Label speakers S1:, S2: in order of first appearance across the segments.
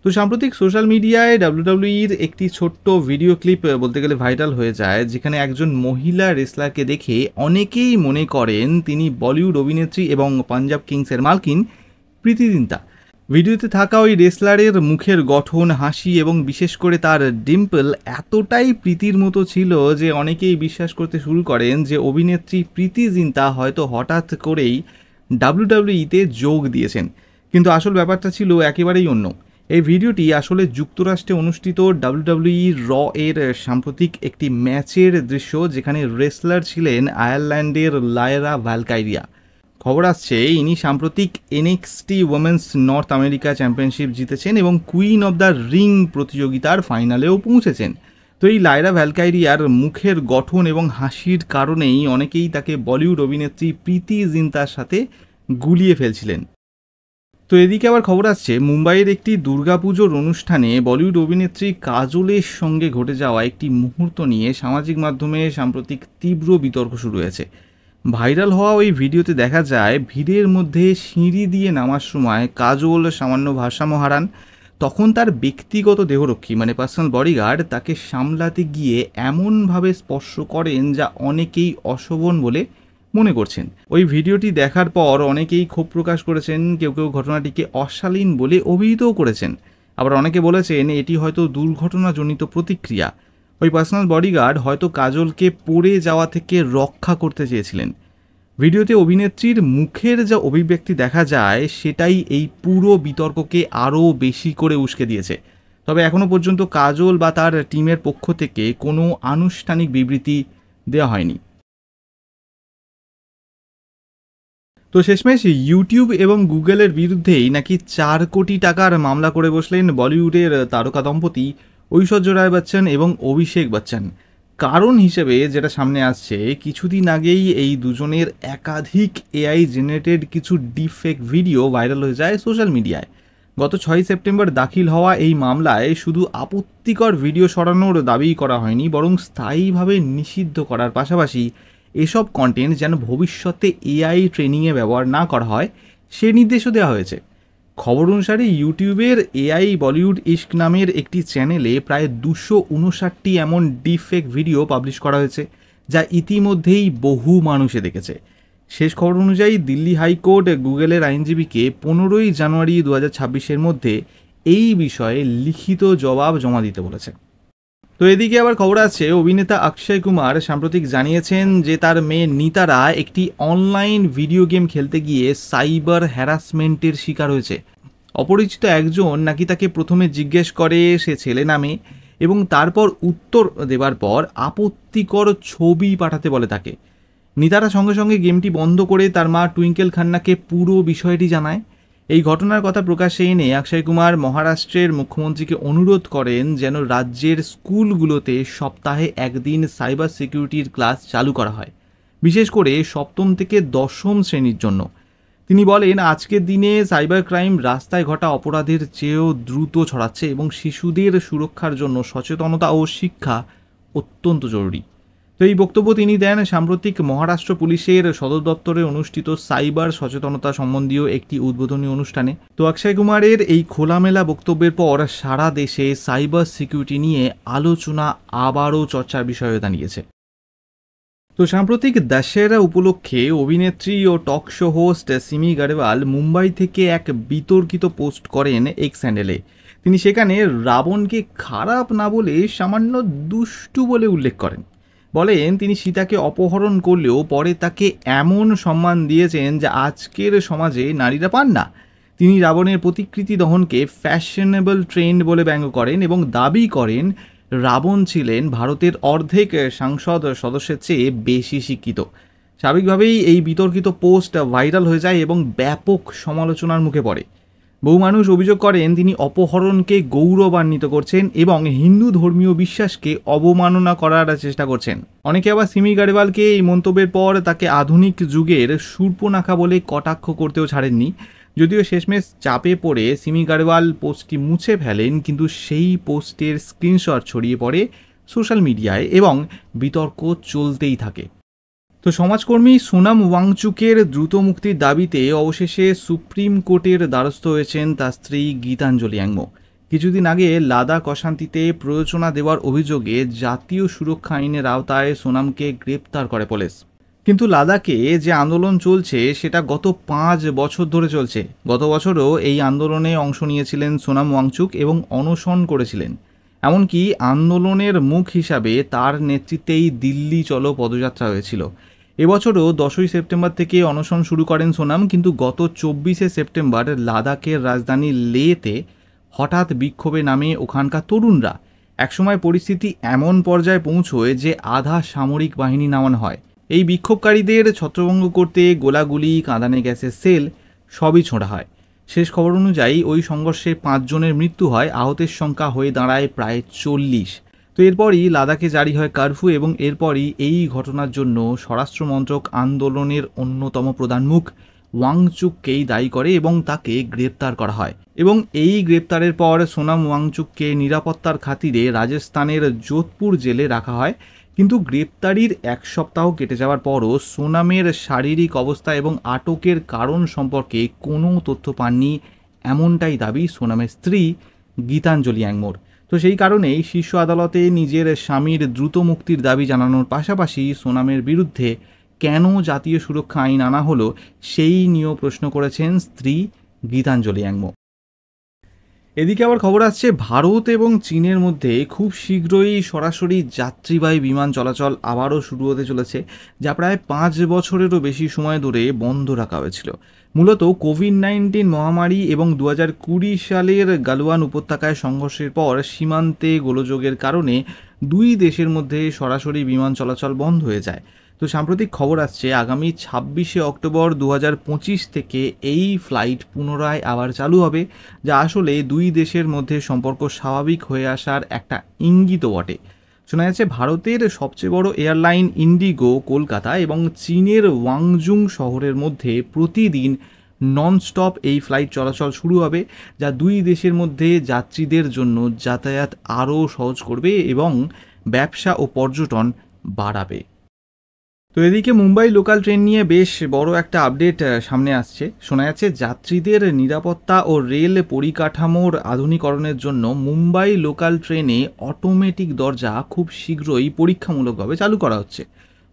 S1: তো সাম্প্রতিক সোশ্যাল মিডিয়ায় ডাব্লিউডাব্লিউইর একটি ছোট্ট ভিডিও ক্লিপ বলতে গেলে ভাইরাল হয়ে যায়, যেখানে একজন মহিলা রেসলারকে দেখে অনেকেই মনে করেন তিনি বলিউড অভিনেত্রী এবং পাঞ্জাব কিংসের মালকিন প্রীতি জিন্তা। ভিডিওতে থাকা ওই রেসলারের মুখের গঠন, হাসি এবং বিশেষ করে তার ডিম্পল এতটাই প্রীতির মতো ছিল যে অনেকেই বিশ্বাস করতে শুরু করেন যে অভিনেত্রী প্রীতি জিন্তা হয়তো হঠাৎ করেই ডাব্লিউডাব্লিউইতে যোগ দিয়েছেন। কিন্তু আসল ব্যাপারটা ছিল একেবারেই অন্য। এই ভিডিওটি আসলে যুক্তরাষ্ট্রে অনুষ্ঠিত ডাব্লিউডাব্লিউই র এর সাম্প্রতিক একটি ম্যাচের দৃশ্য, যেখানে রেসলার ছিলেন আয়ারল্যান্ডের লায়রা ভ্যালকাইরিয়া। খবর আসছে ইনি সাম্প্রতিক NXT women's north America championship জিতেছেন এবং কুইন অব দ্য রিং প্রতিযোগিতার ফাইনালেও পৌঁছেছেন। তো এই লায়রা ভ্যালকাইরিয়ার মুখের গঠন এবং হাসির কারণেই অনেকেই তাকে বলিউড অভিনেত্রী প্রীতি জিন্তার সাথে গুলিয়ে ফেলছিলেন। তো এদিকে আবার খবর আসছে মুম্বাইয়ের একটি দুর্গাপুজোর অনুষ্ঠানে বলিউড অভিনেত্রী কাজলের সঙ্গে ঘটে যাওয়া একটি মুহূর্ত নিয়ে সামাজিক মাধ্যমে সাম্প্রতিক তীব্র বিতর্ক শুরু হয়েছে। ভাইরাল হওয়া ওই ভিডিওতে দেখা যায় ভিড়ের মধ্যে সিঁড়ি দিয়ে নামার সময় কাজল সামান্য ভারসাম্য হারান। তখন তার ব্যক্তিগত দেহরক্ষী মানে পার্সোনাল বডিগার্ড তাকে সামলাতে গিয়ে এমনভাবে স্পর্শ করেন যা অনেকেই অশোভন বলে মনে করছেন। ওই ভিডিওটি দেখার পর অনেকেই ক্ষোভ প্রকাশ করেছেন, কেউ কেউ ঘটনাটিকে অশালীন বলে অভিহিতও করেছেন। আবার অনেকে বলেছেন এটি হয়তো দুর্ঘটনাজনিত প্রতিক্রিয়া। ওই পার্সোনাল বডিগার্ড হয়তো কাজলকে পড়ে যাওয়া থেকে রক্ষা করতে চেয়েছিলেন। ভিডিওতে অভিনেত্রীর মুখের যা অভিব্যক্তি দেখা যায় সেটাই এই পুরো বিতর্ককে আরও বেশি করে উস্কে দিয়েছে। তবে এখনও পর্যন্ত কাজল বা তার টিমের পক্ষ থেকে কোনো আনুষ্ঠানিক বিবৃতি দেওয়া হয়নি। তো শেষমেশ ইউটিউব এবং গুগলের বিরুদ্ধেই নাকি 4 কোটি টাকার মামলা করে বসলেন বলিউডের তারকা দম্পতি ঐশ্বর্য রায় বচ্চন এবং অভিষেক বচ্চন। কারণ হিসেবে যেটা সামনে আসছে, কিছুদিন আগেই এই দুজনের একাধিক এআই জেনারেটেড কিছু ডিপফেক ভিডিও ভাইরাল হয়ে যায় সোশ্যাল মিডিয়ায়। গত 6 সেপ্টেম্বর দাখিল হওয়া এই মামলায় শুধু আপত্তিকর ভিডিও সরানোর দাবি করা হয়নি, বরং স্থায়ীভাবে নিষিদ্ধ করার পাশাপাশি এসব কন্টেন্ট যেন ভবিষ্যতে এআই ট্রেনিংয়ে ব্যবহার না করা হয় সে নির্দেশও দেওয়া হয়েছে। খবর অনুসারে ইউটিউবের এআই বলিউড ইশক নামের একটি চ্যানেলে প্রায় 259টি এমন ডিপফেক ভিডিও পাবলিশ করা হয়েছে, যা ইতিমধ্যেই বহু মানুষে দেখেছে। শেষ খবর অনুযায়ী দিল্লি হাইকোর্ট গুগলের আইনজীবীকে 15ই জানুয়ারি 2026-এর মধ্যে এই বিষয়ে লিখিত জবাব জমা দিতে বলেছে। তো এদিকে আবার খবর আছে অভিনেতা অক্ষয় কুমার সাম্প্রতিক জানিয়েছেন যে তার মেয়ে নিতারা একটি অনলাইন ভিডিও গেম খেলতে গিয়ে সাইবার হ্যারাসমেন্টের শিকার হয়েছে। অপরিচিত একজন নাকি তাকে প্রথমে জিজ্ঞেস করে সে ছেলে নামে এবং তারপর উত্তর দেবার পর আপত্তিকর ছবি পাঠাতে বলে তাকে। নিতারা সঙ্গে সঙ্গে গেমটি বন্ধ করে তার মা টুইঙ্কেল খান্নাকে পুরো বিষয়টি জানায়। এই ঘটনার কথা প্রকাশ্যে এনে অক্ষয় কুমার মহারাষ্ট্রের মুখ্যমন্ত্রীকে অনুরোধ করেন যেন রাজ্যের স্কুলগুলোতে সপ্তাহে একদিন সাইবার সিকিউরিটির ক্লাস চালু করা হয়, বিশেষ করে 7ম থেকে 10ম শ্রেণীর জন্য। তিনি বলেন আজকের দিনে সাইবার ক্রাইম রাস্তায় ঘটা অপরাধের চেয়েও দ্রুত ছড়াচ্ছে এবং শিশুদের সুরক্ষার জন্য সচেতনতা ও শিক্ষা অত্যন্ত জরুরি। তো এই বক্তব্য তিনি দেন সাম্প্রতিক মহারাষ্ট্র পুলিশের সদর দপ্তরে অনুষ্ঠিত সাইবার সচেতনতা সম্বন্ধীয় একটি উদ্বোধনী অনুষ্ঠানে। তো অক্ষয় কুমারের এই খোলামেলা বক্তব্যের পর সারা দেশে সাইবার সিকিউরিটি নিয়ে আলোচনা আবারও চর্চার বিষয় হয়ে দাঁড়িয়েছে। তো সাম্প্রতিক দশেরা উপলক্ষে অভিনেত্রী ও talk show host Simi Garewal Mumbai থেকে এক বিতর্কিত পোস্ট করেন এক্স হ্যান্ডেলে। তিনি সেখানে রাবণকে খারাপ না বলে সামান্য দুষ্টু বলে উল্লেখ করেন। বলেন তিনি সীতাকে অপহরণ করলেও পরে তাকে এমন সম্মান দিয়েছেন যা আজকের সমাজে নারীরা পান না। তিনি রাবণের প্রতিকৃতি দহনকে ফ্যাশনেবল ট্রেন্ড বলে ব্যঙ্গ করেন এবং দাবি করেন রাবণ ছিলেন ভারতের অর্ধেক সংসদ সদস্যের চেয়ে বেশি শিক্ষিত। স্বাভাবিকভাবেই এই বিতর্কিত পোস্ট ভাইরাল হয়ে যায় এবং ব্যাপক সমালোচনার মুখে পড়ে। বহু মানুষ অভিযোগ করেন তিনি অপহরণকে গৌরবান্বিত করছেন এবং হিন্দু ধর্মীয় বিশ্বাসকে অবমাননা করার চেষ্টা করছেন। অনেকে আবার সিমি গারেওয়ালকে এই মন্তব্যের পর তাকে আধুনিক যুগের শূর্পণখা বলে কটাক্ষ করতেও ছাড়েননি। যদিও শেষমেশ চাপে পড়ে সিমি গারেওয়াল পোস্টটি মুছে ফেলেন, কিন্তু সেই পোস্টের স্ক্রিনশট ছড়িয়ে পড়ে সোশ্যাল মিডিয়ায় এবং বিতর্ক চলতেই থাকে। তো সমাজকর্মী সোনাম ওয়াংচুকের দ্রুত মুক্তির দাবিতে অবশেষে সুপ্রিম কোর্টের দ্বারস্থ হয়েছেন তার স্ত্রী গীতাঞ্জলি অ্যাংমো। কিছুদিন আগে লাদাখ অশান্তিতে প্ররোচনা দেওয়ার অভিযোগে জাতীয় সুরক্ষা আইনের আওতায় সোনামকে গ্রেপ্তার করে পুলিশ। কিন্তু লাদাখে যে আন্দোলন চলছে সেটা গত 5 বছর ধরে চলছে। গত বছরও এই আন্দোলনে অংশ নিয়েছিলেন সোনাম ওয়াংচুক এবং অনশন করেছিলেন। এমনকি আন্দোলনের মুখ হিসাবে তার নেতৃত্বেই দিল্লি চলো পদযাত্রা হয়েছিল। এবছরও 10ই সেপ্টেম্বর থেকে অনশন শুরু করেন সোনাম, কিন্তু গত 24শে সেপ্টেম্বর লাদাখের রাজধানী লেতে হঠাৎ বিক্ষোভে নামে ওখানকার তরুণরা। একসময় পরিস্থিতি এমন পর্যায়ে পৌঁছয় যে আধা সামরিক বাহিনী নামানো হয়। এই বিক্ষোভকারীদের ছত্রভঙ্গ করতে গোলাগুলি, কাঁদানে গ্যাসের সেল সবই ছোঁড়া হয়। শেষ খবর অনুযায়ী ওই সংঘর্ষে 5 জনের মৃত্যু হয়, আহতের সংখ্যা হয়ে দাঁড়ায় প্রায় 40। তো এরপরই লাদাখে জারি হয় কারফিউ এবং এরপরই এই ঘটনার জন্য স্বরাষ্ট্রমন্ত্রক আন্দোলনের অন্যতম প্রধান মুখ ওয়াংচুককেই দায়ী করে এবং তাকে গ্রেপ্তার করা হয়। এবং এই গ্রেপ্তারের পর সোনাম ওয়াংচুককে নিরাপত্তার খাতিরে রাজস্থানের যোধপুর জেলে রাখা হয়। কিন্তু গ্রেপ্তারির 1 সপ্তাহ কেটে যাওয়ার পরও সোনামের শারীরিক অবস্থা এবং আটকের কারণ সম্পর্কে কোনো তথ্য পাননি, এমনটাই দাবি সোনামের স্ত্রী গীতাঞ্জলি অ্যাংমোর। তো সেই কারণেই শীর্ষ আদালতে নিজের স্বামীর দ্রুত মুক্তির দাবি জানানোর পাশাপাশি সোনামের বিরুদ্ধে কেন জাতীয় সুরক্ষা আইন আনা হলো সেই নিয়েও প্রশ্ন করেছেন স্ত্রী গীতাঞ্জলি অ্যাংমো। এদিকে আবার খবর আসছে ভারত এবং চীনের মধ্যে খুব শীঘ্রই সরাসরি যাত্রীবাহী বিমান চলাচল আবারও শুরু হতে চলেছে, যা প্রায় 5 বছরেরও বেশি সময় ধরে বন্ধ রাখা হয়েছিল। মূলত কোভিড-19 মহামারী এবং 2020 সালের গালওয়ান উপত্যকায় সংঘর্ষের পর সীমান্তে গোলযোগের কারণে দুই দেশের মধ্যে সরাসরি বিমান চলাচল বন্ধ হয়ে যায়। তো সাম্প্রতিক খবর আসছে আগামী 26শে অক্টোবর 2025 থেকে এই ফ্লাইট পুনরায় আবার চালু হবে, যা আসলে দুই দেশের মধ্যে সম্পর্ক স্বাভাবিক হয়ে আসার একটা ইঙ্গিতও বটে। শোনা যাচ্ছে ভারতের সবচেয়ে বড় এয়ারলাইন ইন্ডিগো কলকাতা এবং চীনের ওয়াংজুং শহরের মধ্যে প্রতিদিন ননস্টপ এই ফ্লাইট চলাচল শুরু হবে, যা দুই দেশের মধ্যে যাত্রীদের জন্য যাতায়াত আরও সহজ করবে এবং ব্যবসা ও পর্যটন বাড়াবে। তো এদিকে মুম্বাই লোকাল ট্রেন নিয়ে বেশ বড় একটা আপডেট সামনে আসছে। শোনা যাচ্ছে যাত্রীদের নিরাপত্তা ও রেল পরিকাঠামোর আধুনিকরণের জন্য মুম্বাই লোকাল ট্রেনে অটোমেটিক দরজা খুব শীঘ্রই পরীক্ষামূলকভাবে চালু করা হচ্ছে।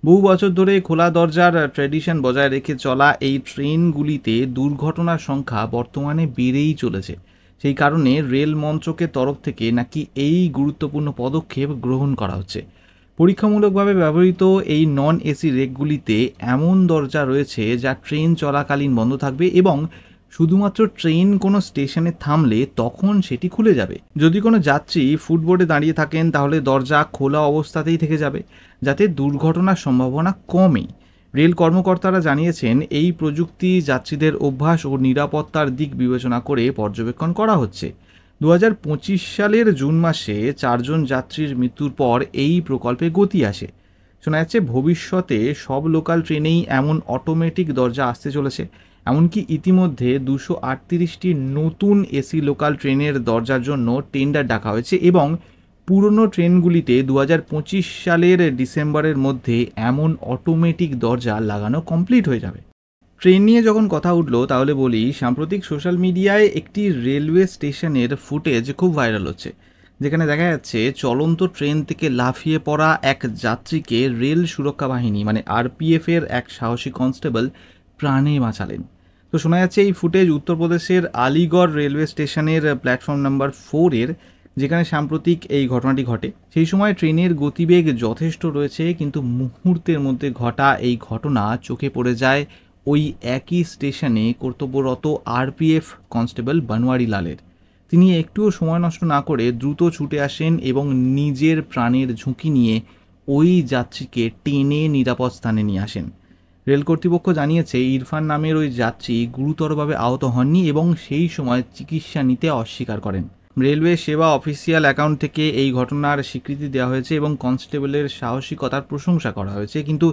S1: বহু বছর ধরে খোলা দরজার ট্র্যাডিশন বজায় রেখে চলা এই ট্রেনগুলিতে দুর্ঘটনার সংখ্যা বর্তমানে বেড়েই চলেছে। সেই কারণে রেল মন্ত্রকের তরফ থেকে নাকি এই গুরুত্বপূর্ণ পদক্ষেপ গ্রহণ করা হচ্ছে। পরীক্ষামূলকভাবে ব্যবহৃত এই নন এসি রেকগুলিতে এমন দরজা রয়েছে যা ট্রেন চলাকালীন বন্ধ থাকবে এবং শুধুমাত্র ট্রেন কোনো স্টেশনে থামলে তখন সেটি খুলে যাবে। যদি কোনো যাত্রী ফুটবোর্ডে দাঁড়িয়ে থাকেন তাহলে দরজা খোলা অবস্থাতেই থেকে যাবে, যাতে দুর্ঘটনার সম্ভাবনা কমে। রেল কর্মকর্তারা জানিয়েছেন এই প্রযুক্তি যাত্রীদের অভ্যাস ও নিরাপত্তার দিক বিবেচনা করে পর্যবেক্ষণ করা হচ্ছে। 2025 সালের জুন মাসে 4 জন যাত্রীর মৃত্যুর পর এই প্রকল্পে গতি আসে। শোনা যাচ্ছে ভবিষ্যতে সব লোকাল ট্রেনেই এমন অটোমেটিক দরজা আসতে চলেছে। এমনকি ইতিমধ্যে 238টি নতুন এসি লোকাল ট্রেনের দরজার জন্য টেন্ডার ডাকা হয়েছে এবং পুরনো ট্রেনগুলিতে 2025 সালের ডিসেম্বরের মধ্যে এমন অটোমেটিক দরজা লাগানো কমপ্লিট হয়ে যাবে। ট্রেন নিয়ে যখন কথা উঠলো তাহলে বলি, সাম্প্রতিক সোশ্যাল মিডিয়ায় একটি রেলওয়ে স্টেশনের ফুটেজ খুব ভাইরাল হচ্ছে, যেখানে দেখা যাচ্ছে চলন্ত ট্রেন থেকে লাফিয়ে পড়া এক যাত্রীকে রেল সুরক্ষা বাহিনী মানে আরপিএফ এর এক সাহসী কনস্টেবল প্রাণে বাঁচালেন। তো শোনা যাচ্ছে এই ফুটেজ উত্তরপ্রদেশের আলিগড় রেলওয়ে স্টেশনের প্ল্যাটফর্ম নাম্বার 4 এর, যেখানে সাম্প্রতিক এই ঘটনাটি ঘটে। সেই সময় ট্রেনের গতিবেগ যথেষ্ট রয়েছে, কিন্তু মুহূর্তের মধ্যে ঘটা এই ঘটনা চোখে পড়ে যায় ওই একই স্টেশনে কর্তব্যরত আরপিএফ কনস্টেবল বনওয়ারি লালের। তিনি একটুও সময় নষ্ট না করে দ্রুত ছুটে আসেন এবং নিজের প্রাণের ঝুঁকি নিয়ে ওই যাত্রীকে টেনে নিরাপদ স্থানে নিয়ে আসেন। রেল কর্তৃপক্ষ জানিয়েছে ইরফান নামের ওই যাত্রী গুরুতরভাবে আহত হননি এবং সেই সময় চিকিৎসা নিতে অস্বীকার করেন। রেলওয়ে সেবা অফিসিয়াল অ্যাকাউন্ট থেকে এই ঘটনার স্বীকৃতি দেওয়া হয়েছে এবং কনস্টেবলের সাহসিকতার প্রশংসা করা হয়েছে। কিন্তু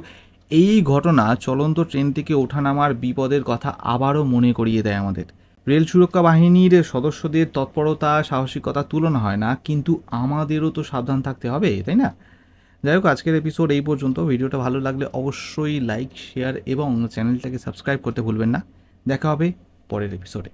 S1: এই ঘটনা চলন্ত ট্রেন থেকে ওঠানামার বিপদের কথা আবারও মনে করিয়ে দেয় আমাদের। রেল সুরক্ষা বাহিনীর সদস্যদের তৎপরতা সাহসিকতার তুলনা হয় না, কিন্তু আমাদেরও তো সাবধান থাকতে হবে, তাই না? যাই হোক, আজকের এপিসোড এই পর্যন্ত। ভিডিওটা ভালো লাগলে অবশ্যই লাইক, শেয়ার এবং চ্যানেলটাকে সাবস্ক্রাইব করতে ভুলবেন না। দেখা হবে পরের এপিসোডে।